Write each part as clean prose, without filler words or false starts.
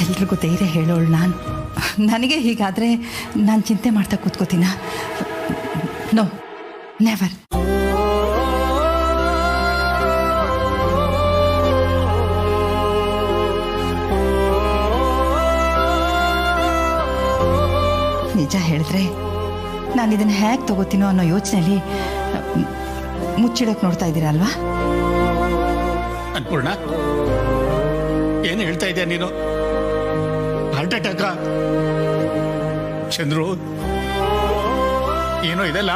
ಎಲ್ರಿಗೂ ಧೈರ್ಯ ಹೇಳೋಳು ನಾನು. ನನಗೆ ಹೀಗಾದರೆ ನಾನು ಚಿಂತೆ ಮಾಡ್ತಾ ಕೂತ್ಕೋತೀನ? No, never. ನಿಜ ಹೇಳಿದ್ರೆ ನಾನು ಇದನ್ನು ಹೇಗೆ ತಗೋತೀನೋ ಅನ್ನೋ ಯೋಚನೆಯಲ್ಲಿ ಮುಚ್ಚಿಡೋಕೆ ನೋಡ್ತಾ ಇದ್ದೀರಾ ಅಲ್ವಾ? ಅನ್ಪೂರ್ಣ, ಏನು ಹೇಳ್ತಾ ಇದೆಯಾ ನೀನು? Heart attack? ಚಂದ್ರು, ಏನೋ ಇದೆಲ್ಲ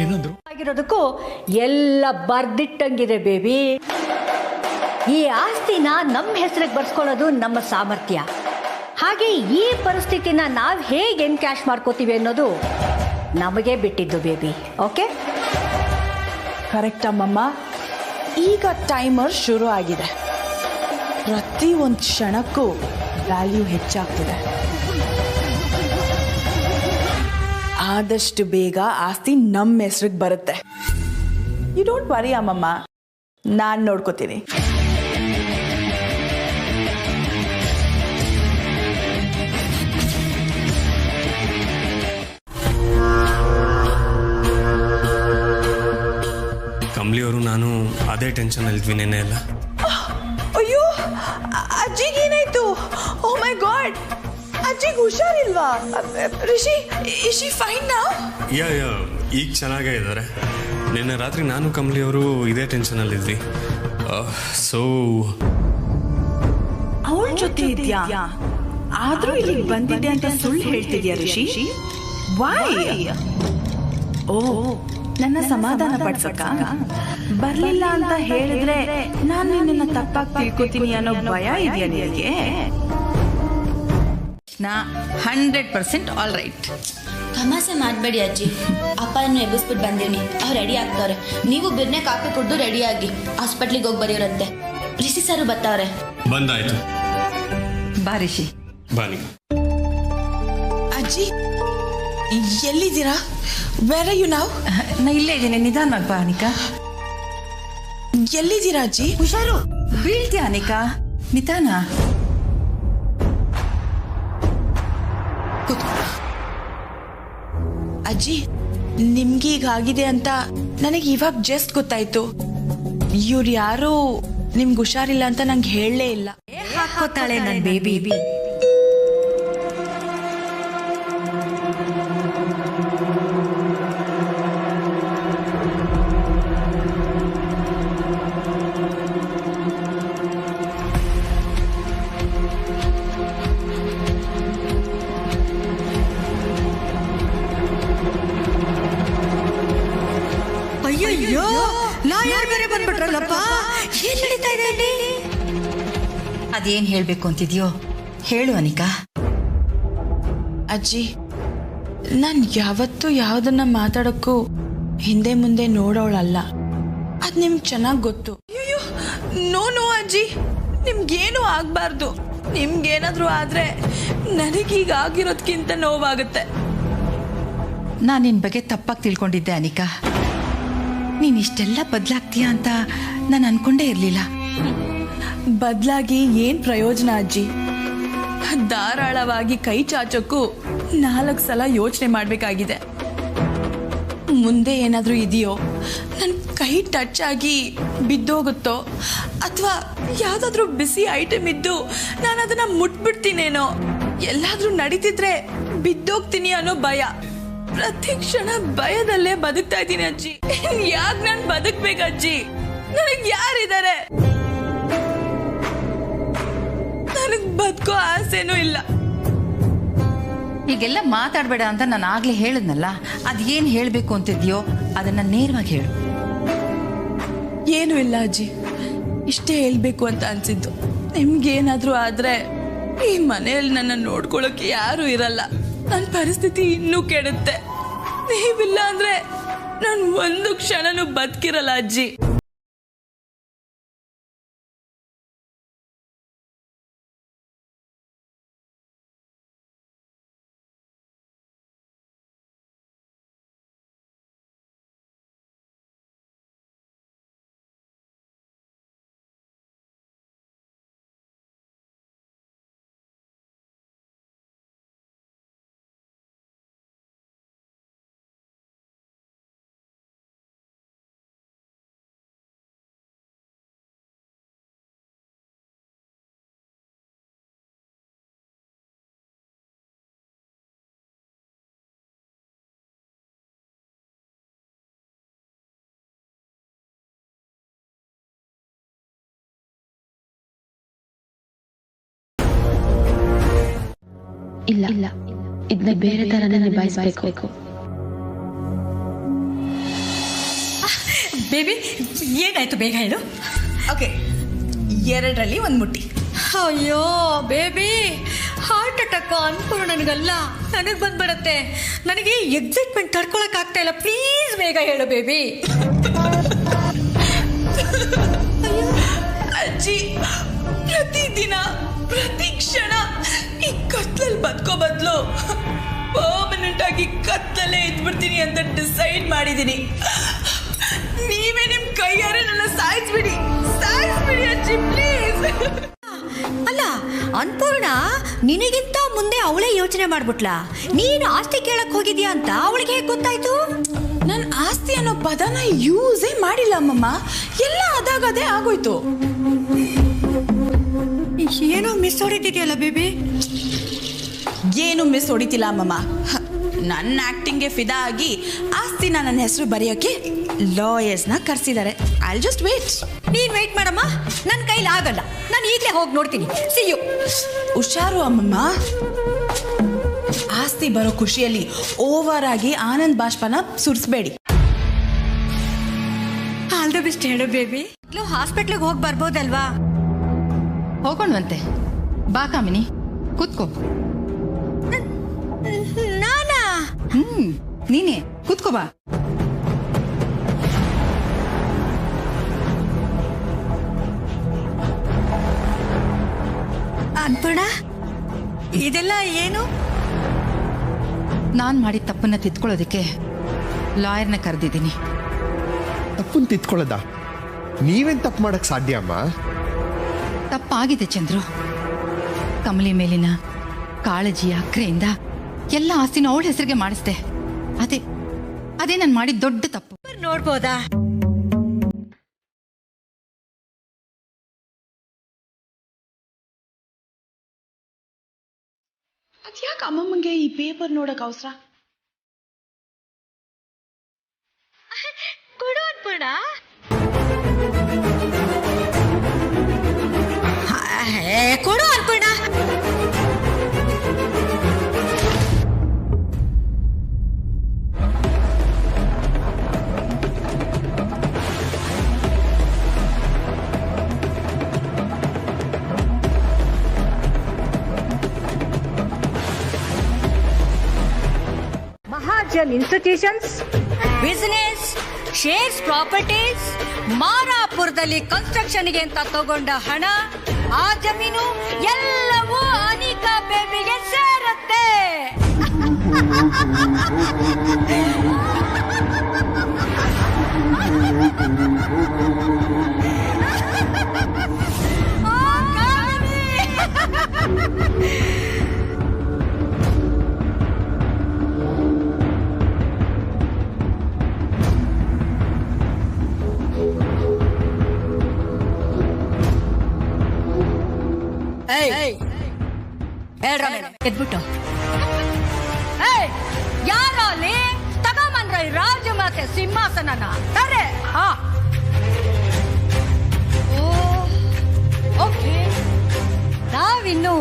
ಏನಂದ್ರು? ಆಗಿರೋದಕ್ಕೂ ಎಲ್ಲ ಬರ್ದಿಟ್ಟಂಗಿದೆ ಬೇಬಿ. ಈ ಆಸ್ತಿನ ನಮ್ಮ ಹೆಸರಿಗೆ ಬರ್ಸ್ಕೊಳ್ಳೋದು ನಮ್ಮ ಸಾಮರ್ಥ್ಯ. ಹಾಗೆ ಈ ಪರಿಸ್ಥಿತಿನ ನಾವು ಹೇಗೆ ಎನ್ಕ್ಯಾಶ್ ಮಾಡ್ಕೋತೀವಿ ಅನ್ನೋದು ನಮಗೆ ಬಿಟ್ಟಿದ್ದು ಬೇಬಿ. ಓಕೆ? ಕರೆಕ್ಟ್ ಅಮ್ಮಮ್ಮ. ಈಗ ಟೈಮರ್ ಶುರು ಆಗಿದೆ. ಪ್ರತಿ ಒಂದು ಕ್ಷಣಕ್ಕೂ ವ್ಯಾಲ್ಯೂ ಹೆಚ್ಚಾಗ್ತಿದೆ. ಆದಷ್ಟು ಬೇಗ ಆಸ್ತಿ ನಮ್ಮ ಹೆಸ್ರಿಗೆ ಬರುತ್ತೆ. ಯು ಡೋಂಟ್ ವರಿ ಅಮ್ಮಮ್ಮ, ನಾನು ನೋಡ್ಕೋತೀನಿ. ಕಮಲಿಯವರು ನಾನು ಅದೇ ಟೆನ್ಷನ್ ಅಲ್ಲಿದ್ವಿ ನೆನ್ನೆ ಎಲ್ಲ. ಅಯ್ಯೋ, ಅಜ್ಜಿಗೇನಾಯ್ತು? ಓ ಮೈ ಗಾಡ್, ಅಜ್ಜಿಗೆ ಹುಷಾರಿಲ್ವಾ? Rishi, is she fine now? Yeah ಈಗ ಚೆನ್ನಾಗೇ ಇದ್ದಾರೆ. ನಿನ್ನೆ ರಾತ್ರಿ ನಾನು ಕಮಲಿಯವರು ಇದೇ ಟೆನ್ಷನ್ ಅಲ್ಲಿದ್ವಿ. ಸೊ ಅವಳ ಜೊತೆ ಇದೆಯಾ? ಆದ್ರೂ ಇಲ್ಲಿಗೆ ಬಂದಿದ್ದೆ ಅಂತ ಸುಳ್ಳು ಹೇಳ್ತಿದ್ಯಾ ರಿಷಿ? ವೈ? ಓ, ನನ್ನ ಸಮಾಧಾನ ಪಡಿಸಕ್ಕ ಬರ್ಲಿಲ್ಲ ಅಂತ ಹೇಳಿದ್ರೆ ನಾನು ನಿನ್ನ ತಪ್ಪಾಗಿ ತಿಳ್ಕೊತೀನಿ ಅನ್ನೋ ಭಯ ಇದೆಯಾ ನಿನಗೆ? ನಾ 100% ಆಲ್ ರೈಟ್. ತಮಾಸೆ ಮಾಡಬೇಡಿ ಅಜ್ಜಿ. ಅಪ್ಪ ಎಬ್ಬಿಸ್ಬಿಟ್ಟು ಬಂದೀನಿ, ಅವ್ರು ರೆಡಿ ಆಗ್ತವ್ರೆ. ನೀವು ಬಿರ್ನೆ ಕಾಫಿ ಕುಡ್ದು ರೆಡಿಯಾಗಿ ಹಾಸ್ಪಿಟ್ಲಿಗೆ ಹೋಗಿ ಬರೆಯೋರಂತೆ. ರಿಷಿ ಸರ್ ಬರ್ತಾವ್ರೆ. ಬಂದಾಯ್ತು. ಬಾ ರಿಷಿ. ಬಾನಿ. ಅಜ್ಜಿ ಎಲ್ಲಿದ್ದೀರಾ? Where are you now? ನಾ ಇಲ್ಲೇ ಇದ್ದೀನಿ, ನಿಧಾನವಾಗಿ ಬಾ ಅನಿಕಾ. ಎಲ್ಲಿದ್ದೀರಾ ಅಜ್ಜಿ? ಹುಷಾರು, ಬೀಳ್ತೀಯ ಅನಿಕಾ, ನಿಧಾನ. ಅಜ್ಜಿ, ನಿಮ್ಗೀಗಾಗಿದೆ ಅಂತ ನನಗೆ ಇವಾಗ ಜಸ್ಟ್ ಗೊತ್ತಾಯ್ತು. ಇವ್ರು ಯಾರು ನಿಮ್ಗೆ ಹುಷಾರಿಲ್ಲ ಅಂತ ನಂಗೆ ಹೇಳಲೇ ಇಲ್ಲ. ಹಾಕೋತಾಳೆ ನನ್ನ ಬೇಬಿ. ಅಯ್ಯಯ್ಯೋ, ಲಾಯರ್ ಬೇರೆ ಬಂದ್ಬಿಟ್ರಲ್ಲಪ್ಪ. ಏನ್ ನಡೀತಾ ಇದೆ ಅಲ್ಲಿ? ಅದೇನು ಹೇಳಬೇಕು ಅಂತಿದ್ಯೋ ಹೇಳು ಅನಿಕಾ. ಅಜ್ಜಿ, ನಾನು ಯಾವತ್ತೂ ಯಾವುದನ್ನ ಮಾತಾಡೋಕ್ಕೂ ಹಿಂದೆ ಮುಂದೆ ನೋಡೋಳಲ್ಲ. ಅದು ನಿಮ್ಗೆ ಚೆನ್ನಾಗಿ ಗೊತ್ತು. ಅಯ್ಯೋ, ನೋ ನೋ ಅಜ್ಜಿ, ನಿಮ್ಗೇನು ಆಗಬಾರ್ದು. ನಿಮ್ಗೇನಾದ್ರೂ ಆದರೆ ನನಗೀಗ ಆಗಿರೋದ್ಕಿಂತ ನೋವಾಗುತ್ತೆ. ನಾನು ನಿನ್ನ ಬಗ್ಗೆ ತಪ್ಪಾಗಿ ತಿಳ್ಕೊಂಡಿದ್ದೆ ಅನಿಕಾ. ನೀನು ಇಷ್ಟೆಲ್ಲ ಬದಲಾಗ್ತೀಯ ಅಂತ ನಾನು ಅನ್ಕೊಂಡೇ ಇರಲಿಲ್ಲ. ಬದಲಾಗಿ ಏನು ಪ್ರಯೋಜನ ಅಜ್ಜಿ? ಧಾರಾಳವಾಗಿ ಕೈ ಚಾಚೋಕ್ಕೂ 4 ಸಲ ಯೋಚನೆ ಮಾಡಬೇಕಾಗಿದೆ. ಮುಂದೆ ಏನಾದರೂ ಇದೆಯೋ, ನನ್ನ ಕೈ ಟಚ್ ಆಗಿ ಬಿದ್ದೋಗುತ್ತೋ, ಅಥವಾ ಯಾವುದಾದ್ರೂ ಬಿಸಿ ಐಟಮ್ ಇದ್ದು ನಾನು ಅದನ್ನು ಮುಟ್ಬಿಡ್ತೀನೇನೋ, ಎಲ್ಲಾದರೂ ನಡೀತಿದ್ರೆ ಬಿದ್ದೋಗ್ತೀನಿ ಅನ್ನೋ ಭಯ. ಪ್ರತಿ ಕ್ಷಣ ಭಯದಲ್ಲೇ ಬದುಕ್ತಾ ಇದ್ದೀನಿ ಅಜ್ಜಿ. ಯಾಕೆ ನಾನು ಬದುಕ್ಬೇಕು ಅಜ್ಜಿ? ನನಗೆ ಯಾರಿದ್ದಾರೆ? ನನಗೆ ಬದುಕೋ ಆಸೆನೂ ಇಲ್ಲ. ಹೀಗೆಲ್ಲ ಮಾತಾಡಬೇಡ ಅಂತ ನಾನು ಆಗ್ಲೇ ಹೇಳಿದ್ನಲ್ಲ. ಅದೇನು ಹೇಳಬೇಕು ಅಂತಿದ್ಯೋ ಅದನ್ನ ನೇರವಾಗಿ ಹೇಳು. ಏನೂ ಇಲ್ಲ ಅಜ್ಜಿ, ಇಷ್ಟೇ ಹೇಳ್ಬೇಕು ಅಂತ ಅನ್ಸಿದ್ದು. ನಿಮ್ಗೇನಾದ್ರೂ ಆದ್ರೆ ಈ ಮನೆಯಲ್ಲಿ ನನ್ನ ನೋಡ್ಕೊಳ್ಳೋಕೆ ಯಾರು ಇರಲ್ಲ. ನನ್ನ ಪರಿಸ್ಥಿತಿ ಇನ್ನೂ ಕೆಡುತ್ತೆ. ನೀವಿಲ್ಲ ಅಂದ್ರೆ ನಾನು ಒಂದು ಕ್ಷಣನೂ ಬದುಕಿರಲ್ಲ ಅಜ್ಜಿ. ಇಲ್ಲ ಇಲ್ಲ ಇದನ್ನ ಬೇರೆ ತರನೇ ನಿಭಾಯಿಸಬೇಕು. ಬೇಬಿ ಏನಾಯ್ತು ಬೇಗ ಹೇಳು. ಓಕೆ, 2ರಲ್ಲಿ 1 ಮುಟ್ಟಿ. ಅಯ್ಯೋ ಬೇಬಿ, ಹಾರ್ಟ್ ಅಟ್ಯಾಕ್ ಅನ್ಪೂರ್ಣನಿಗಲ್ಲ ನನಗೆ ಬಂದ್ಬಿಡತ್ತೆ. ನನಗೆ ಎಕ್ಸೈಟ್ಮೆಂಟ್ ತಡ್ಕೊಳಕ್ ಆಗ್ತಾ ಇಲ್ಲ. ಪ್ಲೀಸ್ ಬೇಗ ಹೇಳು ಬೇಬಿ. ಅಜ್ಜಿ, ಪ್ರತಿದಿನ ಪ್ರತಿ ಕ್ಷಣ ಈ ಕತ್ಲಲ್ಲಿ ಬದುಕೋ ಬದಲು ಪರ್ಮನೆಂಟ್ ಆಗಿ ಕತ್ಲಲ್ಲೇ ಇದ್ಬಿಡ್ತೀನಿ ಅಂತ ಡಿಸೈಡ್ ಮಾಡಿದ್ದೀನಿ. ನೀವೇ ನಿಮ್ ಕೈಯಾರೆ ನನ್ನ ಸಾಯಿಸ್ಬಿಡಿ ಅಜ್ಜಿ, ಪ್ಲೀಸ್. ಅಲ್ಲ ಅನ್ಪೂರ್ಣ, ನಿನಗಿಂತ ಮುಂದೆ ಅವಳೇ ಯೋಚನೆ ಮಾಡ್ಬಿಟ್ಲಾ? ನೀನು ಆಸ್ತಿ ಕೇಳಕ್ ಹೋಗಿದ್ಯಾ ಅಂತ ಅವಳಿಗೆ ಹೇಗೆ ಗೊತ್ತಾಯ್ತು? ನನ್ನ ಆಸ್ತಿ ಅನ್ನೋ ಪದನ ಯೂಸೇ ಮಾಡಿಲ್ಲ ಅಮ್ಮಮ್ಮ. ಎಲ್ಲ ಅದಾಗದೇ ಆಗೋಯ್ತು. ಏನೋ ಮಿಸ್ ಹೊಡಿತಿದ್ಯಲ್ಲ ಬೇಬಿ. ಏನು ಮಿಸ್ ಹೊಡಿತಿಲ್ಲ ಅಮ್ಮಮ್ಮ. ನನ್ನ ಆಕ್ಟಿಂಗ್ಗೆ ಫಿದಾ ಆಗಿ ಆಸ್ತಿನ ನನ್ನ ಹೆಸರು ಬರೆಯೋಕೆ ಲಾಯರ್ಸ್ನ ಕರೆಸಿದ್ದಾರೆ. I just wait. ನೀನ್ ವೇಟ್ ಮಾಡಮ್ಮ, ನನ್ನ ಕೈಲಿ ಆಗಲ್ಲ. ನಾನು ಈಗಲೇ ಹೋಗಿ ನೋಡ್ತೀನಿ. See you. ಹುಷಾರು ಅಮ್ಮಮ್ಮ. ಆಸ್ತಿ ಬರೋ ಖುಷಿಯಲ್ಲಿ ಓವರ್ ಆಗಿ ಆನಂದ್ ಬಾಷ್ಪನ ಸುರಿಸ್ಬೇಡಿ. ಆಲ್ ದ ಬೆಸ್ಟ್ ಹೇಳು ಬೇಬಿ. ಹಾಸ್ಪಿಟ್ಲಿಗೆ ಹೋಗಿ ಬರ್ಬೋದಲ್ವಾ? ಹೋಗೋಣವಂತೆ. ಬಾ ಕಾಮಿನಿ, ಕೂತ್ಕೋ. ನಾನಾ? ನೀನೇ ಕೂತ್ಕೋ ಬಾ. ಅನ್ಪೂರ್ಣ, ಇದೆಲ್ಲ ಏನು? ನಾನ್ ಮಾಡಿದ ತಪ್ಪನ್ನ ತಿದ್ಕೊಳ್ಳೋದಕ್ಕೆ ಲಾಯರ್ನ ಕರೆದಿದ್ದೀನಿ. ತಪ್ಪನ್ನು ತಿದ್ಕೊಳ್ಳೋದ? ನೀವೇನ್ ತಪ್ಪು ಮಾಡಕ್ ಸಾಧ್ಯ ಅಮ್ಮ? ತಪ್ಪಾಗಿದೆ ಚಂದ್ರು. ಕಮಲಿ ಮೇಲಿನ ಕಾಳಜಿ ಅಕ್ರೆಯಿಂದ ಎಲ್ಲ ಆಸ್ತಿನ ಅವಳ ಹೆಸರಿಗೆ ಮಾಡಿಸ್ದೆ. ಅದೇ ನಾನು ಮಾಡಿದ ದೊಡ್ಡ ತಪ್ಪು. ನೋಡ್ಬೋದಾ? ಅದ್ಯಾಕೆ ಅಮ್ಮಮ್ಮಂಗೆ ಈ ಪೇಪರ್ ನೋಡಕ್ ಅವಸರ? ಕೊಡು ಅನ್ಪೂರ್ಣ. ಕೊಡು Annapurna. Mahajan institutions, business, shares, properties, ಮಾರಾಪುರದಲ್ಲಿ ಕನ್ಸ್ಟ್ರಕ್ಷನ್ಗೆ ಅಂತ ತಗೊಂಡ ಹಣ, ಆ ಜಮೀನು ಎಲ್ಲವೂ ಅನಿಕಾ ಬೇಬಿಗೆ ಸೇರುತ್ತೆ. ಎದ್ಬಿಟ್ಟು ಯಾರೋ ಅಲ್ಲಿ ತಗೊಂಬಂದ್ರ ರಾಜಮಾತೆ ಸಿಂಹಾಸನನ ತಾರೆ. ಓಕೆ, ನಾವಿನ್ನು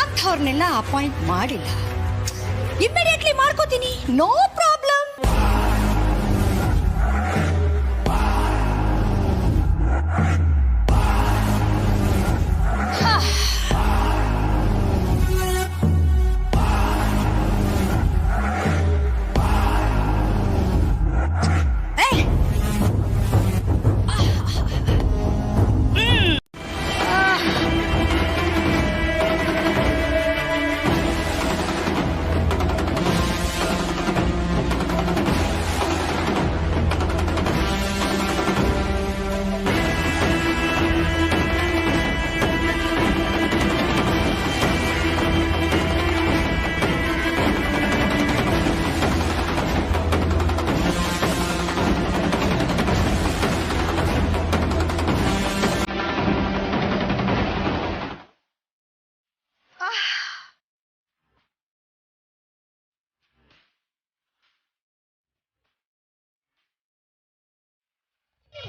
ಅಂಥವ್ರನ್ನೆಲ್ಲ ಅಪಾಯಿಂಟ್ ಮಾಡಿಲ್ಲ. ಇಮ್ಮಿಡಿಯೇಟ್ಲಿ ಮಾಡ್ಕೋತೀನಿ, ನೋ ಪ್ರಾಬ್ಲಮ್.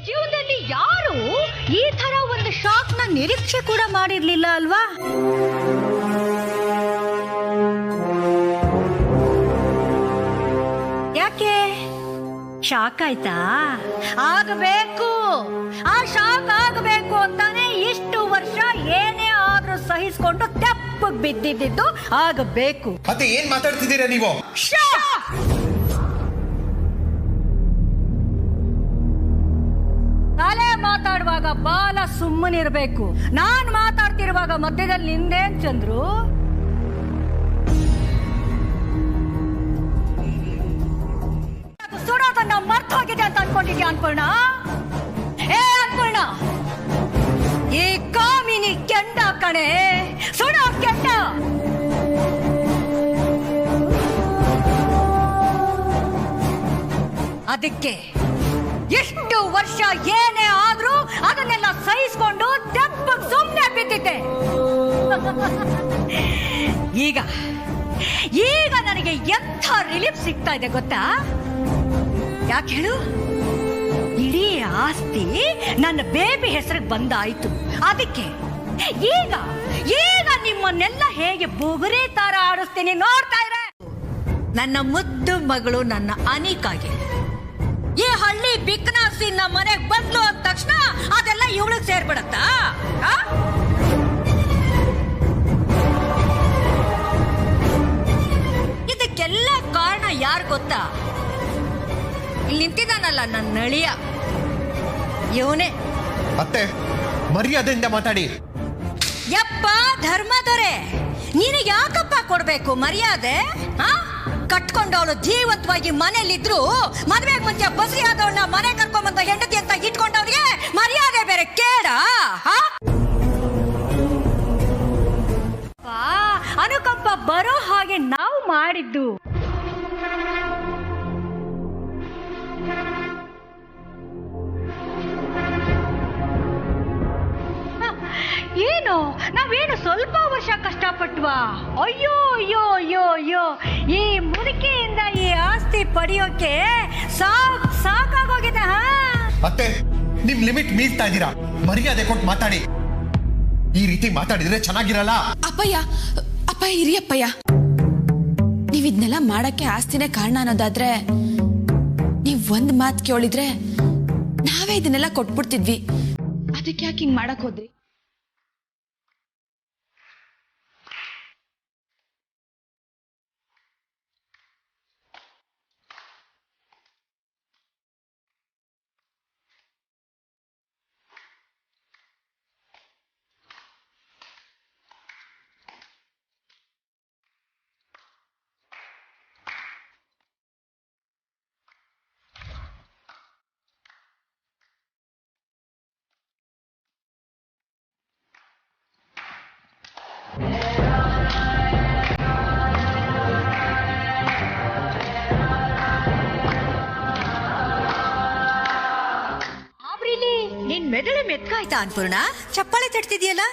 ಜೀವನದಲ್ಲಿ ಯಾರು ಈ ತರ ಒಂದು ಶಾಕ್ ನ ನಿರೀಕ್ಷೆ ಕೂಡ ಮಾಡಿರ್ಲಿಲ್ಲ ಅಲ್ವಾ? ಯಾಕೆ ಶಾಕ್ ಆಯ್ತಾ? ಆಗಬೇಕು, ಆ ಶಾಕ್ ಆಗಬೇಕು ಅಂತಾನೆ ಇಷ್ಟು ವರ್ಷ ಏನೇ ಆದ್ರೂ ಸಹಿಸ್ಕೊಂಡು ತೆಪ್ಪಗ್ ಬಿದ್ದಿದ್ದು ಆಗಬೇಕು. ಮತ್ತೆ ಏನ್ ಮಾತಾಡ್ತಿದ್ದೀರಾ ನೀವು? ತಲೆ ಮಾತಾಡುವಾಗ ಬಾಲ ಸುಮ್ಮನಿರ್ಬೇಕು. ನಾನ್ ಮಾತಾಡ್ತಿರುವಾಗ ಮಧ್ಯದಲ್ಲಿ ನಿಂದೇನ್ ಚಂದ್ರು? ಸುಡೋದನ್ನ ಮರ್ತು ಹೋಗಿದೆ ಅಂತ ಅನ್ಕೊಂಡಿದ್ಯಾ ಅನ್ಪೂರ್ಣ? ಏ ಅನ್ಪೂರ್ಣ, ಈ ಕಾಮಿನಿ ಕೆಂಡ ಕಣೆ, ಸುಡೋ ಕೆಂಡ. ಅದಕ್ಕೆ ಎಷ್ಟು ವರ್ಷ ಏನೇ ಆದ್ರೂ ಅದನ್ನೆಲ್ಲ ಸಹಿಸ್ಕೊಂಡು ತೆಪ್ಪಗ್ ಸುಮ್ಮನೆ ಬಿದ್ದಿದ್ದೆ. ಈಗ ಈಗ ನನಗೆ ಎಂಥ ರಿಲೀಫ್ ಸಿಗ್ತಾ ಇದೆ ಗೊತ್ತಾ? ಯಾಕೆ ಹೇಳು? ಇಡೀ ಆಸ್ತಿ ನನ್ನ ಬೇಬಿ ಹೆಸರಿಗೆ ಬಂದಾಯ್ತು. ಅದಕ್ಕೆ ಈಗ ಈಗ ನಿಮ್ಮನ್ನೆಲ್ಲ ಹೇಗೆ ಬುಗುರಿ ತರ ಆಡಿಸ್ತೀನಿ ನೋಡ್ತಾ ಇದ್ರೆ. ನನ್ನ ಮುದ್ದು ಮಗಳು ನನ್ನ ಅನಿಕಾಗೆ ಈ ಹಳ್ಳಿ ಬಿಕ್ನಾಸಿ ನಮ್ಮ ಮನೆಗೆ ಬಂದ್ಲು ಅಂದ ತಕ್ಷಣ ಅದೆಲ್ಲ ಇವಳಿಗೆ ಸೇರ್ಬಿಡತ್ತಾ? ಇದಕ್ಕೆಲ್ಲ ಕಾರಣ ಯಾರು ಗೊತ್ತಾ? ಇಲ್ಲಿ ನಿಂತಿದ್ದಾನಲ್ಲ ನನ್ನ ನಳಿಯ, ಇವನೇ. ಅತ್ತೆ, ಮರ್ಯಾದೆಯಿಂದ ಮಾತಾಡಿ. ಯಪ್ಪ ಧರ್ಮದೊರೆ, ನೀನು ಯಾಕಪ್ಪ ಕೊಡ್ಬೇಕು ಮರ್ಯಾದೆ? ಕಟ್ಕೊಂಡವಳು ಜೀವಂತವಾಗಿ ಮನೇಲಿದ್ರು ಮದ್ವೆಗೆ ಮುಂಚೆ ಬಸಿ ಆದವಳನ್ನ ಮನೆ ಕರ್ಕೊಂಬಂದ ಹೆಂಡತಿ ಅಂತ ಇಟ್ಕೊಂಡವ್ರಿಗೆ ಮರ್ಯಾದೆ ಬೇರೆ ಕೇಳ? ಅನುಕಂಪ ಬರೋ ಹಾಗೆ ನಾವು ಮಾಡಿದ್ದು. ಏನು ನಾವೇನು ಸ್ವಲ್ಪ ವರ್ಷ ಕಷ್ಟಪಟ್ವಾ? ಅಯ್ಯೋ ಅಯ್ಯೋ ಅಯ್ಯೋ ಅಯ್ಯೋ, ಈ ಮುದುಕಿಯಿಂದ ಈ ಆಸ್ತಿ ಪಡೆಯೋಕೆ ಸಾಕಾಗೋಗಿದೆ. ಅತ್ತೆ, ನಿಮ್ ಲಿಮಿಟ್ ಮೀರ್ತಾ ಇದ್ದೀರಾ. ಮರ್ಯಾದೆ ಕೊಟ್ಟು ಮಾತಾಡಿ. ಈ ರೀತಿ ಮಾತಾಡಿದ್ರೆ ಚೆನ್ನಾಗಿರಲ್ಲ. ಅಪ್ಪಯ್ಯ ಇರಿ ಅಪ್ಪಯ್ಯ, ನೀವ್ ಇದನ್ನೆಲ್ಲ ಮಾಡಕ್ಕೆ ಆಸ್ತಿನೇ ಕಾರಣ ಅನ್ನೋದಾದ್ರೆ ನೀವ್ ಒಂದ್ ಮಾತ್ ಕೇಳಿದ್ರೆ ನಾವೇ ಇದನ್ನೆಲ್ಲ ಕೊಟ್ಬಿಡ್ತಿದ್ವಿ. ಅದಕ್ಕೆ ಯಾಕೆ ಹಿಂಗ್ ಮಾಡಕ್ ಹೋದ್ರಿ? ನಿನ್ ಮೆದುಳು ಮೆತ್ಕಾಯ್ತಾ ಅನ್ಪೂರ್ಣ? ಚಪ್ಪಾಳೆ ತಟ್ತಿದ್ಯಲ್ಲ?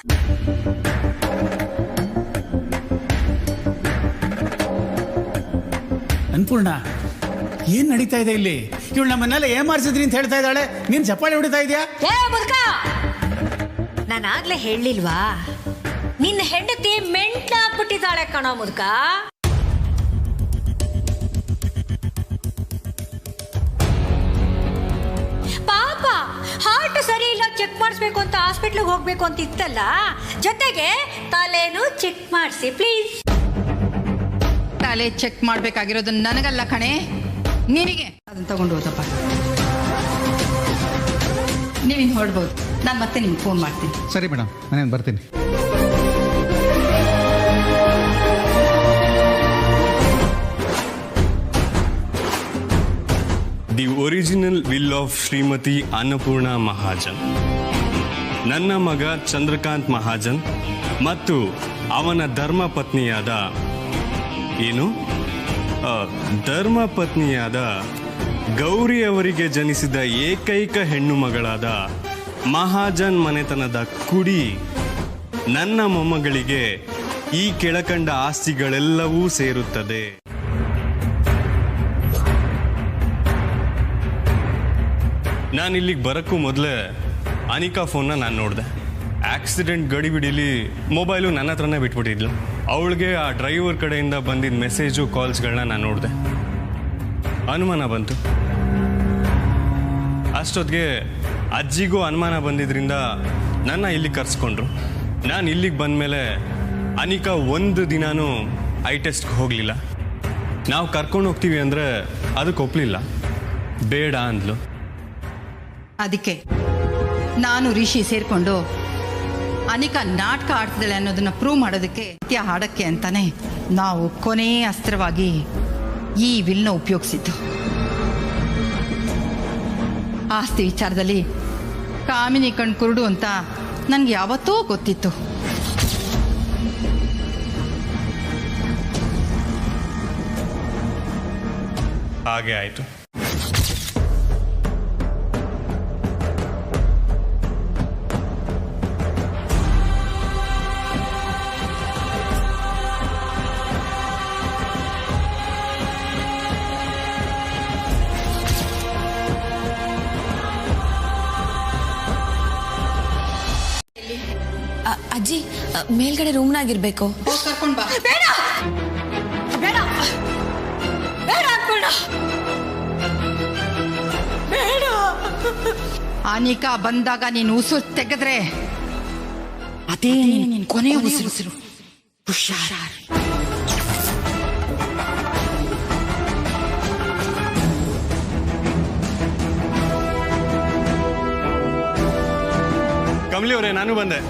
ಅನ್ಪೂರ್ಣ, ಏನ್ ನಡೀತಾ ಇದೆ ಇಲ್ಲಿ? ಇವಳು ನಮ್ಮನ್ನೆಲ್ಲ ಏಮಾರಿಸಿದ್ರಿ ಅಂತ ಹೇಳ್ತಾ ಇದ್ದಾಳೆ, ನೀನ್ ಚಪ್ಪಾಳೆ ಹೊಡಿತಾ ಇದೆಯಾ? ಏ ಮುದುಕ, ನಾನಾಗ್ಲೇ ಹೇಳಿಲ್ವಾ ನಿನ್ನ ಹೆಂಡತಿ ಮೆಂಟ್ಲಾಗ್ಬಿಟ್ಟಿದ್ದಾಳೆ ಕಣೋ ಮುದುಕ. ಪಾಪ ಹಾರ್ಟ್ ಸರಿ ಇಲ್ಲ, ಚೆಕ್ ಮಾಡಿಸ್ಬೇಕು ಅಂತ ಹಾಸ್ಪಿಟ್ಲಿಗೆ ಹೋಗ್ಬೇಕು ಅಂತ ಇತ್ತಲ್ಲ, ಜೊತೆಗೆ ತಲೆನೂ ಚೆಕ್ ಮಾಡಿಸಿ ಪ್ಲೀಸ್. ತಲೆ ಚೆಕ್ ಮಾಡ್ಬೇಕಾಗಿರೋದು ನನಗಲ್ಲ ಕಣೆ, ನಿನಗೆ. ಅದನ್ನ ತಗೊಂಡು ಹೋದಪ್ಪ, ನೀವಿನ್ ಹೊರಡ್ಬೋದು. ನಾನು ಮತ್ತೆ ನಿಮ್ಗೆ ಫೋನ್ ಮಾಡ್ತೀನಿ. ಸರಿ ಮೇಡಮ್, ನಾನೇನು ಬರ್ತೀನಿ. The original will of Shrimati Annapurna Mahajan, ನನ್ನ ಮಗ ಚಂದ್ರಕಾಂತ್ ಮಹಾಜನ್ ಮತ್ತು ಅವನ ಧರ್ಮಪತ್ನಿಯಾದ ಧರ್ಮಪತ್ನಿಯಾದ ಗೌರಿ ಅವರಿಗೆ ಜನಿಸಿದ ಏಕೈಕ ಹೆಣ್ಣು ಮಗಳಾದ ಮಹಾಜನ್ ಮನೆತನದ ಕುಡಿ ನನ್ನ ಮೊಮ್ಮಗಳಿಗೆ ಈ ಕೆಳಕಂಡ ಆಸ್ತಿಗಳೆಲ್ಲವೂ ಸೇರುತ್ತದೆ. ನಾನು ಇಲ್ಲಿಗೆ ಬರೋಕ್ಕೂ ಮೊದಲೇ ಅನಿಕಾ ಫೋನ್ನ ನಾನು ನೋಡಿದೆ. ಆಕ್ಸಿಡೆಂಟ್ ಗಡಿಬಿಡಿಲಿ ಮೊಬೈಲು ನನ್ನ ಹತ್ರನೇ ಬಿಟ್ಬಿಟ್ಟಿದ್ಲು. ಅವಳಿಗೆ ಆ ಡ್ರೈವರ್ ಕಡೆಯಿಂದ ಬಂದಿದ್ದ ಮೆಸೇಜು ಕಾಲ್ಸ್ಗಳನ್ನ ನಾನು ನೋಡಿದೆ. ಅನುಮಾನ ಬಂತು. ಅಷ್ಟೊತ್ತಿಗೆ ಅಜ್ಜಿಗೂ ಅನುಮಾನ ಬಂದಿದ್ದರಿಂದ ನನ್ನ ಇಲ್ಲಿಗೆ ಕರೆಸ್ಕೊಂಡ್ರು. ನಾನು ಇಲ್ಲಿಗೆ ಬಂದಮೇಲೆ ಅನಿಕಾ ಒಂದು ದಿನಾನೂ ಐ ಟೆಸ್ಟ್ಗೆ ಹೋಗಲಿಲ್ಲ. ನಾವು ಕರ್ಕೊಂಡು ಹೋಗ್ತೀವಿ ಅಂದರೆ ಅದಕ್ಕೆ ಒಪ್ಪಲಿಲ್ಲ, ಬೇಡ ಅಂದ್ಲು. ಅದಕ್ಕೆ ನಾನು ರಿಷಿ ಸೇರಿಕೊಂಡು ಅನಿಕಾ ನಾಟಕ ಆಡ್ತಿದ್ದಾಳೆ ಅನ್ನೋದನ್ನ ಪ್ರೂವ್ ಮಾಡೋದಕ್ಕೆ ನೃತ್ಯ ಹಾಡಕ್ಕೆ ಅಂತಾನೆ ನಾವು ಕೊನೆಯ ಅಸ್ತ್ರವಾಗಿ ಈ ವಿಲ್ನ ಉಪಯೋಗಿಸಿದ್ದು. ಆಸ್ತಿ ವಿಚಾರದಲ್ಲಿ ಕಾಮಿನಿ ಕಣ್ ಕುರುಡು ಅಂತ ನನಗೆ ಯಾವತ್ತೂ ಗೊತ್ತಿತ್ತು. ಹಾಗೆ ಆಯಿತು. ಅಜ್ಜಿ ಮೇಲ್ಗಡೆ ರೂಮ್ನಾಗಿರ್ಬೇಕು. ಕರ್ಕೊಂಡು ಬಾ. ಬೇಡ ಬೇಡ ಬೇಡ ಅನ್ಕೊಂಡ ಬೇಡ. ಅನಿಕಾ ಬಂದಾಗ ನೀನು ಉಸಿರು ತೆಗೆದ್ರೆ ಅದೇ ನಿನ್ನ ಕೊನೆ ಉಸಿರು. ಹುಷಾರ್. ಕಮಲಿ ಅವರೇ, ನಾನು ಬಂದೆ.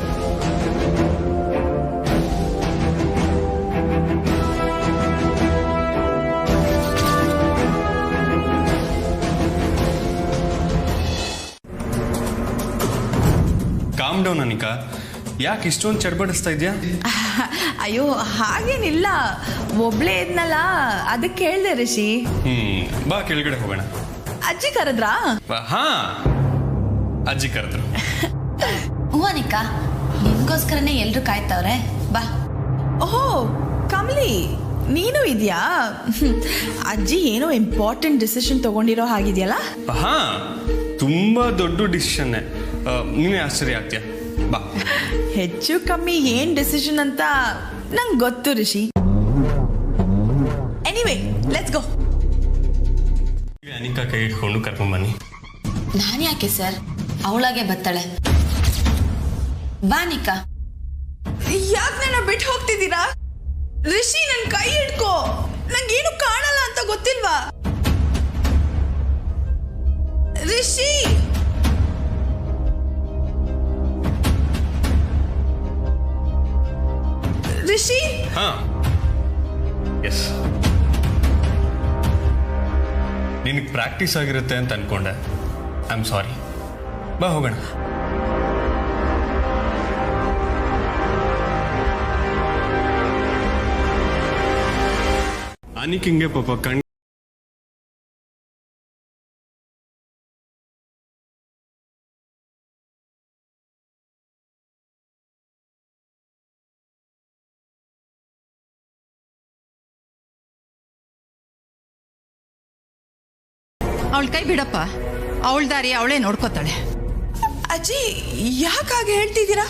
ಕಾಮ್ ಡೌನ್ ಅನಿಕಾ, ಯಾಕೆ ಇಷ್ಟೊಂದು ಚಡ್ಬಡಿಸ್ತಾ ಇದೆಯಾ? ಅಯ್ಯೋ ಹಾಗೇನಿಲ್ಲ, ಒಬ್ಳೇ ಇದ್ನಲ್ಲ ಅದಕ್ಕೆ ಹೇಳ್ದೆ ರಿಷಿ. ಬಾ ಕೆಳಗಡೆ ಹೋಗೋಣ. ಅಜ್ಜಿ ಕರೆದ್ರಾ? ಹಾ, ಅಜ್ಜಿ ಕರೆದ್ರು. ಹ್ಞೂ ಅನಿಕಾ, ನಿನ್ಗೋಸ್ಕರನೇ ಎಲ್ರು ಕಾಯ್ತವ್ರೆ, ಬಾ. ಓಹೋ ಕಮಲಿ, ನೀನು ಇದೆಯಾ? ಅಜ್ಜಿ ಏನೋ ಇಂಪಾರ್ಟೆಂಟ್ ಡಿಸಿಷನ್ ತಗೊಂಡಿರೋ ಹಾಗಿದೆಯಲ್ಲ? ಹಾ, ತುಂಬಾ ದೊಡ್ಡ ಡಿಸಿಷನ್ನೇ. ನೀನೇ ಆಶ್ಚರ್ಯ ಆಗ್ತೀಯ, ಬಾ. ಹೆಚ್ಚು ಕಮ್ಮಿ ಏನ್ ಡಿಸಿಷನ್ ಅಂತ ನಂಗೆ ಗೊತ್ತು Rishi. Anyway let's go. Anika ಕೈ ಹಿಡ್ಕೊಂಡು ಕರ್ಕೊಂಡ್ಬನ್ನಿ. ನಾನು ಯಾಕೆ ಸರ್, ಅವಳಾಗೆ ಬರ್ತಾಳೆ. ಬಾ ಅನಿಕಾ. ಯಾಕೆ ನನ್ನ ಬಿಟ್ಟು ಹೋಗ್ತಿದ್ದೀರಾ? ರಿಷಿ ನನ್ ಕೈ ಹಿಡ್ಕೋ, ನಂಗೇನು ಕಾಣಲ್ಲ ಅಂತ ಗೊತ್ತಿಲ್ವಾ? ರಿಷಿ ರಿಷಿ. ಹಾ, ಎಸ್. ನಿನಗೆ ಪ್ರಾಕ್ಟೀಸ್ ಆಗಿರುತ್ತೆ ಅಂತ ಅನ್ಕೊಂಡೆ. I am sorry. ಬಾ ಹೋಗೋಣ. ಅನಿಕಿಂಗೆ ಪಾಪ ಕಣ್ ಅವಳ ಕೈ ಬಿಡಪ್ಪ, ಅವಳ ದಾರಿ ಅವಳೇ ನೋಡ್ಕೋತಾಳೆ. ಅಜ್ಜಿ ಯಾಕಾಗೆ ಹೇಳ್ತಿದ್ದೀರಾ?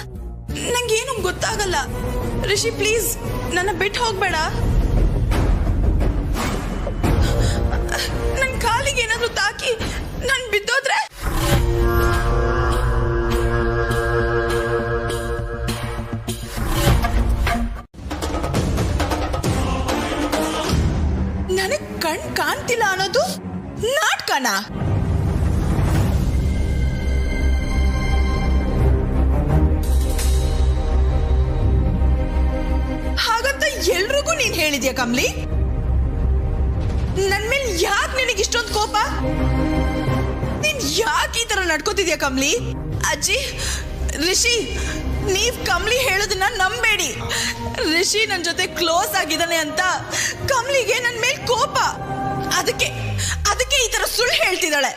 ನಂಗೇನು ಗೊತ್ತಾಗಲ್ಲ. ರಿಷಿ ಪ್ಲೀಸ್ ನನ್ನ ಬಿಟ್ಟು ಹೋಗ್ಬೇಡ. ನನ್ ಕಾಲಿಗೆ ಏನಾದ್ರು ತಾಕಿ ನನ್ ಬಿದ್ದೋದ್ರೆ? ನನಗ್ ಕಣ್ ಕಾಣ್ತಿಲ್ಲ ಅನ್ನೋದು ನಾಟಕನ? ಹಾಗಂತ ಎಲ್ರಿಗೂ ನೀನ್ ಹೇಳಿದ್ಯಾ ಕಮ್ಲಿ? ನನ್ ಮೇಲೆ ಯಾಕೆ ನಿನಗೆ ಇಷ್ಟೊಂದು ಕೋಪ? ನೀನ್ ಯಾಕೆ ಈ ತರ ನಡ್ಕೋತಿದ್ಯಾ ಕಮ್ಲಿ? ಅಜ್ಜಿ, ರಿಷಿ, ನೀವ್ ಕಮ್ಲಿ ಹೇಳೋದನ್ನ ನಂಬೇಡಿ. ರಿಷಿ ನನ್ ಜೊತೆ ಕ್ಲೋಸ್ ಆಗಿದ್ದಾನೆ ಅಂತ ಕಮ್ಲಿಗೆ ನನ್ ಮೇಲೆ ಕೋಪ. ಅದಕ್ಕೆ ಈ ತರ ಸುಳ್ಳು ಹೇಳ್ತಿದ್ದಾಳೆ.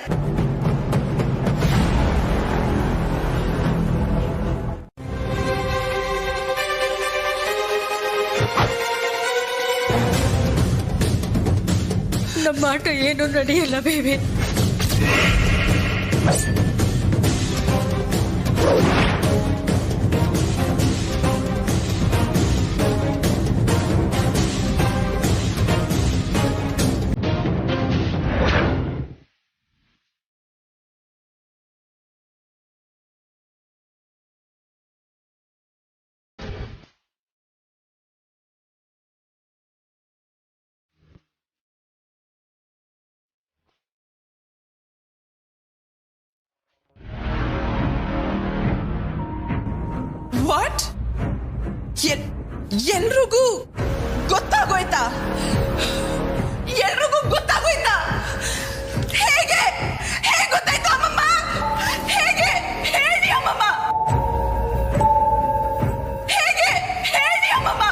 ನಮ್ಮ ಆಟ ಏನು ನಡೆಯಲ್ಲ ಬೇಬಿ. ಎಲ್ರಿಗೂ ಗೊತ್ತಾಗೋಯ್ತಾ? ಎಲ್ರಿಗೂ ಗೊತ್ತಾಗೋಯ್ತಾ? ಹೇಗೆ ಹೇಗೆ ಗೊತ್ತಾಯ್ತು ಅಮ್ಮಮ್ಮ? ಹೇಗೆ ಹೇಳಿ ಅಮ್ಮಮ್ಮ, ಹೇಗೆ ಹೇಳಿ ಅಮ್ಮಮ್ಮ?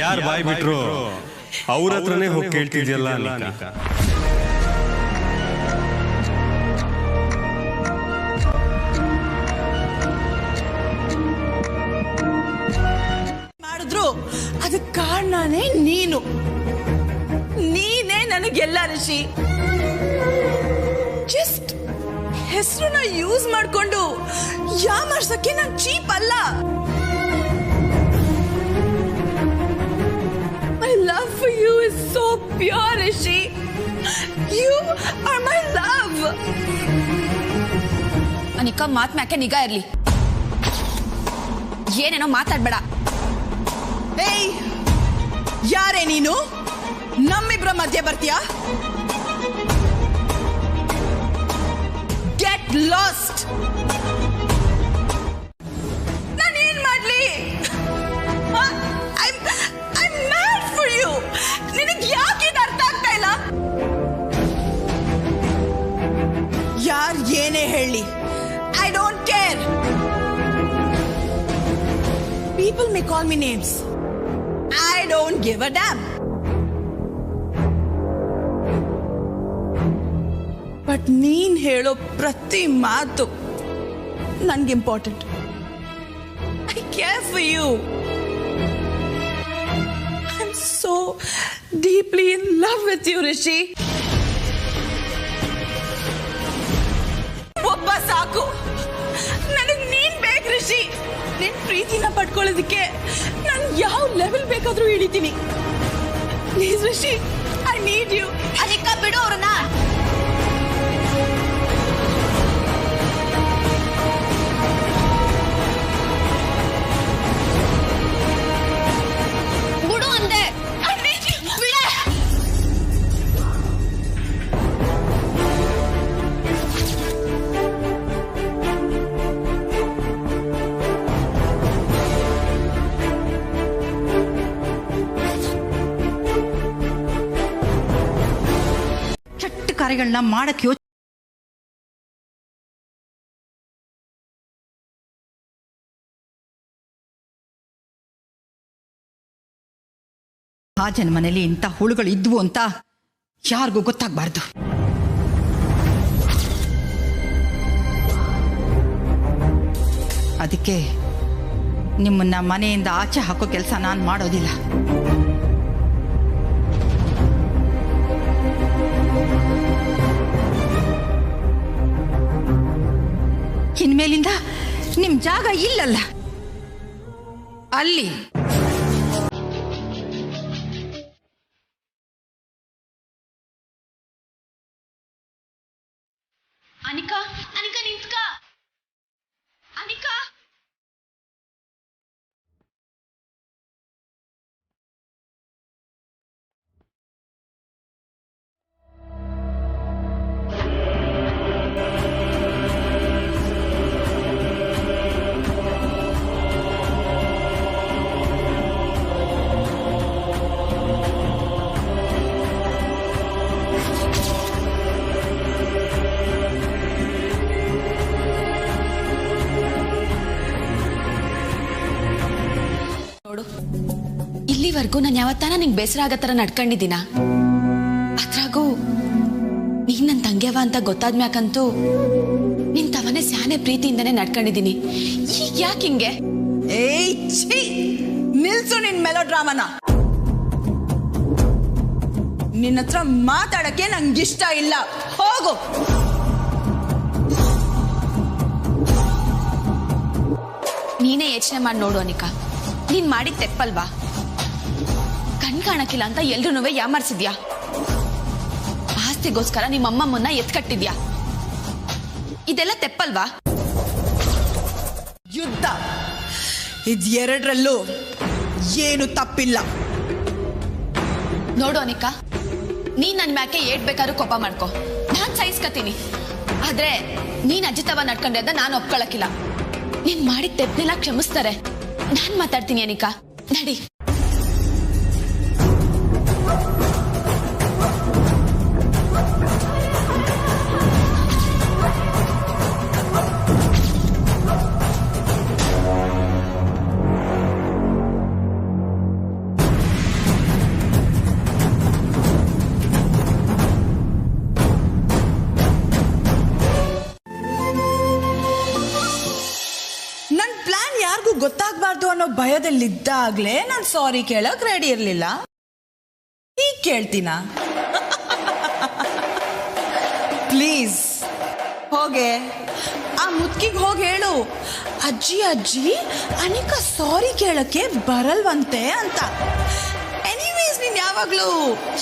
ಯಾರು ಬಾಯ್ ಬಿಟ್ರು ಅವ್ರ ಹತ್ರನೇ ಹೋಗಿ ಕೇಳ್ತಿದ್ಯಲ್ಲ ಅನಿಕಾ. ಮಾಡಿದ್ರು ಅದಕ್ಕೆ ಕಾರಣನೇ ನೀನು. ನೀನೇ ನನಗೆಲ್ಲ ಋಷಿ. ಜಸ್ಟ್ ಹೆಸರನ್ನ ಯೂಸ್ ಮಾಡ್ಕೊಂಡು ಯಾಮಾರ್ಸಕ್ಕೆ ನಾನು ಚೀಪ್ ಅಲ್ಲ. My love for you is so pure, Rishi. You are my love. Anika, ಮಾತ್ ಮ್ಯಾಕೆ ನಿಗಾ ಇರ್ಲಿ. ಏನೇನೋ ಮಾತಾಡ್ಬೇಡ. ಏಯ್, ಯಾರೇ ನೀನು? ನಮ್ಮಿಬ್ರ ಮಧ್ಯೆ ಬರ್ತೀಯಾ? Get lost. ನಾನೇನ್ ಮಾಡ್ಲಿ? I'm mad for you. ನಿನಗೆ ಯಾಕೆ ಇದು ಅರ್ಥ ಆಗ್ತಾ ಇಲ್ಲ? ಯಾರ್ ಏನೇ ಹೇಳಿ, I don't care. People may call me names. I don't give a damn. But ನೀನ್ ಹೇಳೋ ಪ್ರತಿ ಮಾತು ನನ್ಗೆ important. I care for you. I'm so deeply in love with you, Rishi. ಒಬ್ಬ ಸಾಕು, ನನಗ್ ನೀನ್ ಬೇಕು ರಿಷಿ. ನಿನ್ ಪ್ರೀತಿನ ಪಡ್ಕೊಳ್ಳೋದಕ್ಕೆ ನಾನು ಯಾವ ಲೆವೆಲ್ ಬೇಕಾದ್ರೂ ಹಿಡಿತೀನಿ. Please Rishi, I need you. Anika, ಬಿಡು ಅವ್ರನ್ನ. ಬಿಡು ಅಂದೆ. I need you. ಕೆಟ್ಟ ಕಾರ್ಯಗಳನ್ನ ಮಾಡಕ್ಕೆ ಆ ಜನ್ಮನೇಲಿ ಇಂಥ ಹುಳುಗಳು ಇದ್ವು ಅಂತ ಯಾರಿಗೂ ಗೊತ್ತಾಗಬಾರ್ದು. ಅದಕ್ಕೆ ನಿಮ್ಮನ್ನ ಮನೆಯಿಂದ ಆಚೆ ಹಾಕೋ ಕೆಲಸ ನಾನು ಮಾಡೋದಿಲ್ಲ. ಇನ್ಮೇಲಿಂದ ನಿಮ್ ಜಾಗ ಇಲ್ಲಲ್ಲ, ಅಲ್ಲಿ. ಅನಿಕಾ, ಅನಿಕಾ ನಿಂತ್ಕ. ಅನಿಕಾ, ನೋಡು, ಇಲ್ಲಿವರೆಗೂ ನಾನು ಯಾವತ್ತಾನ ನಿಂಗೆ ಬೇಸರ ಆಗೋ ಥರ ನಡ್ಕೊಂಡಿದ್ದೀನ. ಅದ್ರಾಗೂ ನೀನ್ ನನ್ನ ತಂಗ್ಯವ ಅಂತ ಗೊತ್ತಾದ್ಮ್ಯಾಕಂತೂ ನಿನ್ ತವನೇ ಸ್ಯಾನೆ ಪ್ರೀತಿಯಿಂದನೇ ನಡ್ಕೊಂಡಿದ್ದೀನಿ. ಈಗ ಯಾಕೆ ಹಿಂಗೆ? ಏಯ್ ಛೀ, ನಿಲ್ಸು ನಿನ್ ಮೆಲೋ ಡ್ರಾಮನ. ನಿನ್ನ ಹತ್ರ ಮಾತಾಡಕ್ಕೆ ನಂಗಿಷ್ಟ ಇಲ್ಲ. ಹೋಗು. ನೀನೇ ಯೋಚನೆ ಮಾಡಿ ನೋಡು ಅನಿಕಾ, ನೀನ್ ಮಾಡಿದ ತೆಪ್ಪಲ್ವಾ? ಕಣ್ ಕಾಣಕ್ಕಿಲ್ಲ ಅಂತ ಎಲ್ರೂ ಯಾಮಾರ್ಸಿದ್ಯಾ. ಆಸ್ತಿಗೋಸ್ಕರ ನಿಮ್ಮಮ್ಮಮ್ಮನ್ನ ಎತ್ಕಟ್ಟಿದ್ಯಾ. ಇದೆಲ್ಲ ತೆಪ್ಪಲ್ವಾ? ಯುದ್ಧ ಇದೆರಡರಲ್ಲೂ ಏನು ತಪ್ಪಿಲ್ಲ. ನೋಡು ಅನಿಕಾ, ನೀನ್ ನನ್ ಮ್ಯಾಕೆ ಏಟ್ ಬೇಕಾದ್ರೂ ಕೋಪ ಮಾಡ್ಕೊ, ನಾನ್ ಸಹಿಸ್ಕತೀನಿ. ಆದ್ರೆ ನೀನ್ ಅಜ್ಜಿತವ ನಡ್ಕೊಂಡೆ ಅಂತ ನಾನು ಒಪ್ಕೊಳಕಿಲ್ಲ. ನೀನ್ ಮಾಡಿದ ತೆಪ್ಪನೆಲ್ಲ ಕ್ಷಮಿಸ್ತಾರೆ. ನಾನ್ ಮಾತಾಡ್ತೀನಿ ಅನಿಕಾ, ನಡಿ. ಗೊತ್ತಾಗಬಾರ್ದು ಅನ್ನೋ ಭಯದಲ್ಲಿದ್ದಾಗ್ಲೇ ನಾನು ಸಾರಿ ಕೇಳಕ್ ರೆಡಿ ಇರ್ಲಿಲ್ಲ. ಈಗ ಕೇಳ್ತೀನ? ಪ್ಲೀಸ್ ಹೋಗೆ ಆ ಮುದ್ಕಿಗೆ ಹೋಗಿ ಹೇಳು, ಅಜ್ಜಿ ಅಜ್ಜಿ ಅನಿಕಾ ಸಾರಿ ಕೇಳಕ್ಕೆ ಬರಲ್ವಂತೆ ಅಂತ. ಎನಿವೇಸ್ ನೀನ್ ಯಾವಾಗ್ಲೂ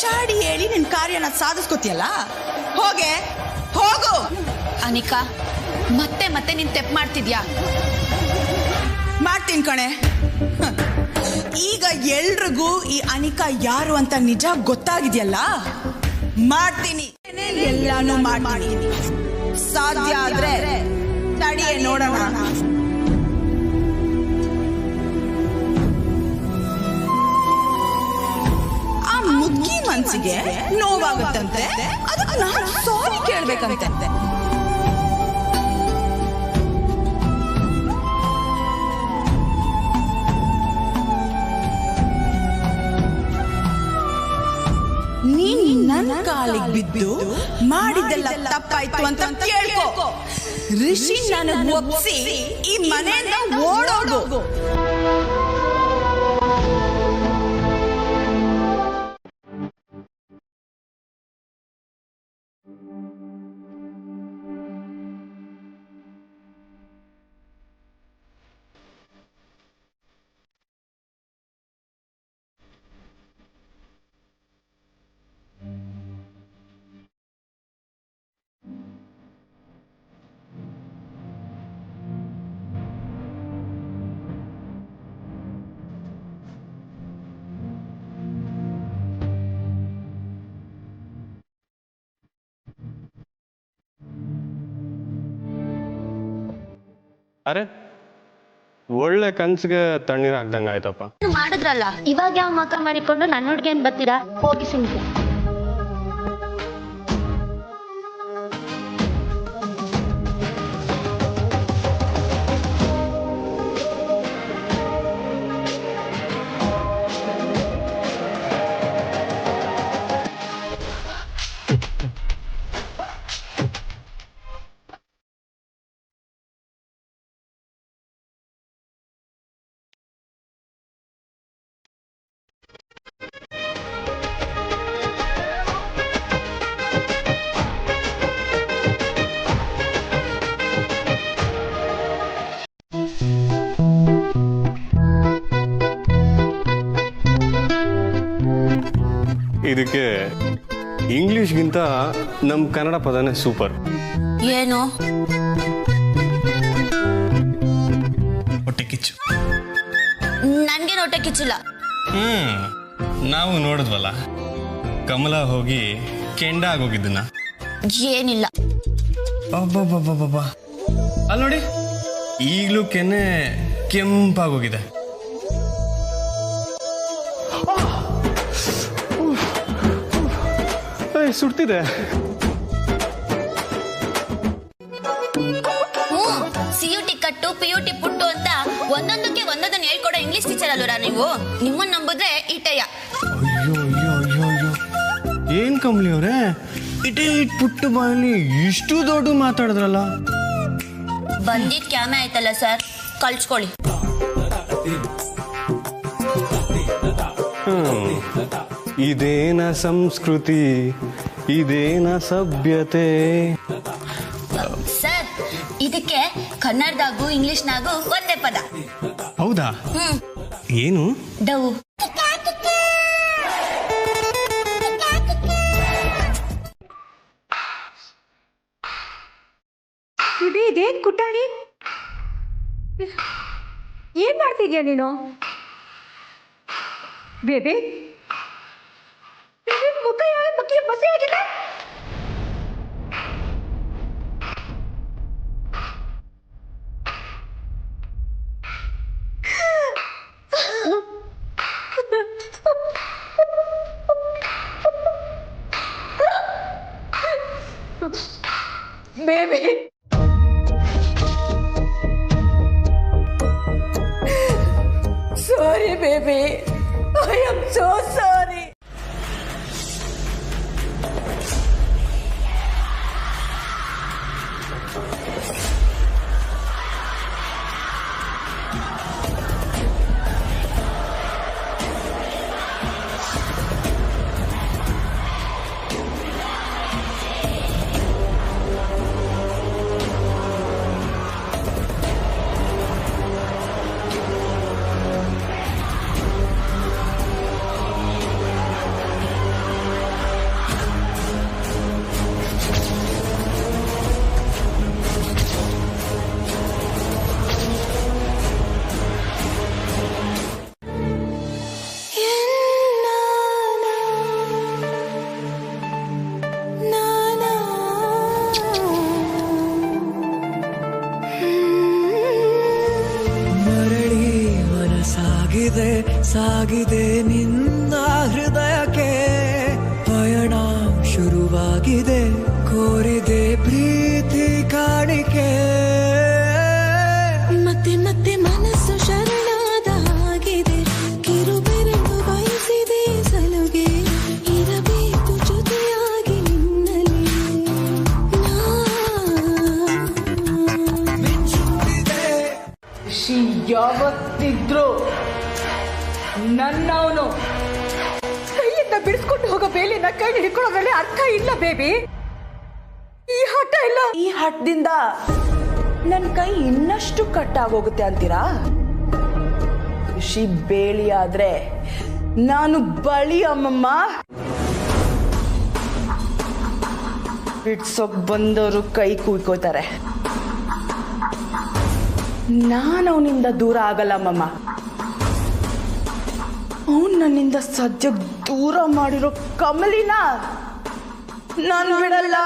ಚಾಡಿ ಹೇಳಿ ನಿನ್ ಕಾರ್ಯನ ಸಾಧಿಸ್ಕೋತಿಯಲ್ಲ, ಹೋಗೆ ಹೋಗು. ಅನಿಕಾ, ಮತ್ತೆ ಮತ್ತೆ ನೀನ್ ತೆಪ್ಪು ಮಾಡ್ತಿದ್ಯಾ? ಮಾಡ್ತೀನಿ ಕಣೆ. ಈಗ ಎಲ್ರಿಗೂ ಈ ಅನಿಕಾ ಯಾರು ಅಂತ ನಿಜ ಗೊತ್ತಾಗಿದೆಯಲ್ಲ, ಮಾಡ್ತೀನಿ, ಎಲ್ಲಾನು ಮಾಡ್ತೀನಿ. ಸಾಧ್ಯ ಆದ್ರೆ ತಡಿಯೇ ನೋಡೋಣ. ಆ ಮುಗ್ಗಿ ಮನ್ಸಿಗೆ ನೋವಾಗುತ್ತಂತೆ, ಅದಕ್ಕೆ ನಾನು ಸಾರಿ ಕೇಳ್ಬೇಕಂತೆ. ನೀನ್ ನನ್ನ ಕಾಲಿಗೆ ಬಿದ್ದು ಮಾಡಿದ್ದೆಲ್ಲ ತಪ್ಪಾಯ್ತು ಅಂತ ಕೇಳ್ಕೊ. ಋಷಿ ನನಗೆ ಒಪ್ಸಿ ಈ ಮನೆಯಿಂದ ಓಡೋಗು. ಅರೆ, ಒಳ್ಳೆ ಕನ್ಸಿಗೆ ತಣ್ಣೀರು ಹಾಕ್ದಂಗೆ ಆಯ್ತಪ್ಪ. ಮಾಡಿದ್ರಲ್ಲ, ಇವಾಗ ಯಾವ ಮಕ್ಕ ಮಾಡಿಕೊಂಡು ನನ್ನ ಹುಡ್ಗೆ ಏನ್ ಬರ್ತೀರಾ? ಹೋಗಿ ಸುಮ್ಕೆ. ಇದಕ್ಕೆ ಇಂಗ್ಲಿಷ್ಗಿಂತ ನಮ್ಮ ಕನ್ನಡ ಪದನೇ ಸೂಪರ್. ಏನು? ಹೊಟ್ಟೆ ಕಿಚ್ಚು. ನನ್ಗೇನು ಹೊಟ್ಟೆ ಕಿಚ್ಚಿಲ್ಲ. ನಾವು ನೋಡಿದ್ವಲ್ಲ, ಕಮಲ ಹೋಗಿ ಕೆಂಡ ಆಗೋಗಿದ್ದನ್ನ. ಏನಿಲ್ಲ. ಅಲ್ಲಿ ನೋಡಿ, ಈಗಲೂ ಕೆನ್ನೆ ಕೆಂಪಾಗೋಗಿದೆ. ಸುಡ್ತಿದೆ. CUT ಕಟ್ಟು PUT ಪುಟ್ಟು ಅಂತ ಒಂದೊಂದಕ್ಕೆ ಒಂದೊಂದನ್ನು ಹೇಳ್ಕೊಡೋ ಇಂಗ್ಲಿಷ್ ಟೀಚರ್ ಅಲ್ವರಾ ನೀವು? ನಿಮ್ಮನ್ನ ನಂಬುದ್ರೆ ಈಟಯ್ಯ. ಅಯ್ಯೋ ಅಯ್ಯೋ ಅಯ್ಯೋ ಅಯ್ಯೋ, ಏನ್ ಕಮ್ಲಿ ಅವ್ರೆ, ಇಟೇ ಪುಟ್ಟು ಬಾಯಲ್ಲಿ ಇಷ್ಟು ದೊಡ್ಡ ಮಾತಾಡಿದ್ರಲ್ಲ. ಬಂದಿದ್ ಕ್ಯಾಮೆ ಆಯ್ತಲ್ಲ ಸರ್, ಕಳ್ಸ್ಕೊಳ್ಳಿ. ಇದೇನ ಸಂಸ್ಕೃತಿ, ಇದೇನ ಸಭ್ಯತೆ. ಸರ್, ಇದಕ್ಕೆ ಕನ್ನಡದಾಗೂ ಇಂಗ್ಲಿಷ್ನಾಗೂ ಒಂದೇ ಪದ. ಹೌದಾ? ಏನು? ಡವ್. ಇದೇನ್ ಕುಟ್ಟಾಣಿ, ಏನ್ ಮಾಡ್ತಿದ್ಯಾ ನೀನು? ಬೇಬಿ, ಮುಖ ಮಕ್ಕಳು ಮಸಿ ಆಗಿದೆ. Baby sorry baby, I am so sorry. ಸಾಗಿದೆ ನಿನ್ನ ಹೃದಯಕ್ಕೆ ಪಯಣ ಶುರುವಾಗಿದೆ, ಕೋರಿದೆ ಪ್ರೀತಿ ಕಾಣಿಕೆ. ಮತ್ತೆ ಮತ್ತೆ ಮನಸ್ಸು ಶರಣಾದ ಹಾಗಿದೆ, ಕಿರುಬೆರಳು ಬಯಸಿದೆ ಸಲುಗೆ, ಇರಬೇಕು ಜೊತೆಯಾಗಿ ನಿನ್ನಲ್ಲಿ ಯಾವತ್ತಿದ್ರು ನನ್ನವನು ಕೈಯಿಂದ ಬಿಡಿಸ್ಕೊಂಡು ಹೋಗೋ ಬೇಲಿನ ಕೈ ಹಿಡ್ಕೊಳ್ಳೋದ್ರಲ್ಲಿ ಅರ್ಥ ಇಲ್ಲ ಬೇಬಿ. ಈ ಹಠ ಇಲ್ಲ, ಈ ಹಠದಿಂದ ನನ್ನ ಕೈ ಇನ್ನಷ್ಟು ಕಟ್ಟಾಗೋಗುತ್ತೆ ಅಂತೀರಾ? ಖುಷಿ ಬೇಲಿ ಆದ್ರೆ ನಾನು ಬಳಿ ಅಮ್ಮಮ್ಮ. ಬಿಡ್ಸೋಕ್ ಬಂದವರು ಕೈ ಕುಯ್ಕೋತಾರೆ. ನಾನು ಅವನಿಂದ ದೂರ ಆಗಲ್ಲಮ್ಮಮ್ಮ. ಅವನು ನನ್ನಿಂದ ಸದ್ಯ ದೂರ ಮಾಡಿರೋ ಕಮಲಿನ ನಾನು ಬಿಡಲ್ಲ.